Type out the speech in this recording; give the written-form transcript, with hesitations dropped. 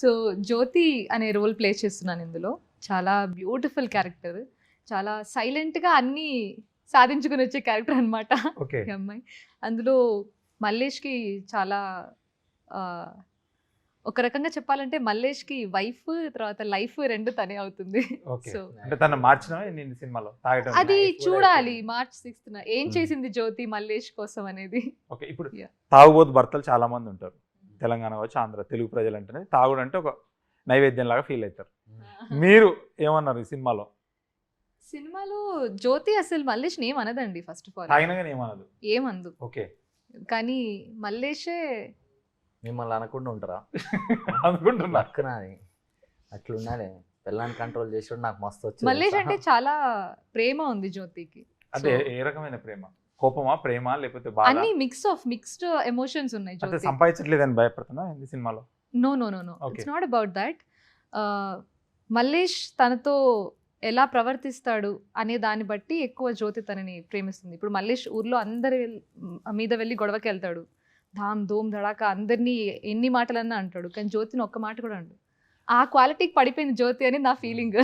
So జ్యోతి అనే role play చేస్తున్నాను ఇందులో. చాలా బ్యూటిఫుల్ క్యారెక్టర్, చాలా సైలెంట్గా అన్నీ సాధించుకుని వచ్చే క్యారెక్టర్ అనమాట ఓకే. ఈ అమ్మాయి. అందులో మల్లేష్కి చాలా ఒక రకంగా చెప్పాలంటే మల్లేష్కి వైఫ్ తర్వాత లైఫ్ రెండు తనే అవుతుంది. ఓకే. సో అంటే తను మార్చిన నేను సినిమాలో తాగటం. అది Life కూడా చూడాలి అయిపోయింది. మార్చ్ 6th ఏం చేసింది జ్యోతి మల్లేష్ కోసం అనేది. ఓకే. ఇప్పుడు Yeah. తాగుబోతు భర్తలు చాలా మంది ఉంటారు. తెలంగాణ వచ్చి ఆంధ్ర తెలుగు ప్రజలు అంటేనే తాగుడు అంటే ఒక నైవేద్యం లాగా ఫీల్ అవుతారు. మీరు ఏమన్నారు ఈ సినిమాలో? సినిమాలో జ్యోతి అసలు మల్లేష్ని ఏం అనదండి. ఫస్ట్ ఆఫ్ ఆల్ తాగినా కానీ ఏమనదు. ఏమందు, ఓకే. కానీ మల్లేషే మిమ్మల్ని అనకుండా ఉంటారా? అనుకుంటున్నా. లక్ నాది అట్లా ఉండాలి. పిల్లని కంట్రోల్ చేసి నాకు మస్తు వచ్చింది. మల్లేష్ అంటే చాలా ప్రేమ ఉంది జ్యోతికి. అంటే ఏ రకమైన ప్రేమ? కోపమా, ప్రేమ, లేకపోతే బాగా అన్ని మిక్స్డ్ ఎమోషన్స్ ఉన్నాయి అంటే జ్యోతి. సంపాదించట్లేదని భయపడుతున్నా ఈ సినిమాలో? No, Okay. It's not about that. Mallesh తనతో ఎలా ప్రవర్తిస్తాడు అనే దాన్ని బట్టి ఎక్కువ జ్యోతి తనని ప్రేమిస్తుంది. ఇప్పుడు మల్లేష్ ఊర్లో అందరి మీద వెళ్ళి గొడవకి వెళ్తాడు, ధామ్ ధూమ్ ధడాకా అందరినీ ఎన్ని మాటలన్నా అంటాడు, కానీ జ్యోతిని ఒక్క మాట కూడా అంటాడు. ఆ క్వాలిటీకి పడిపోయింది జ్యోతి అని నా ఫీలింగ్.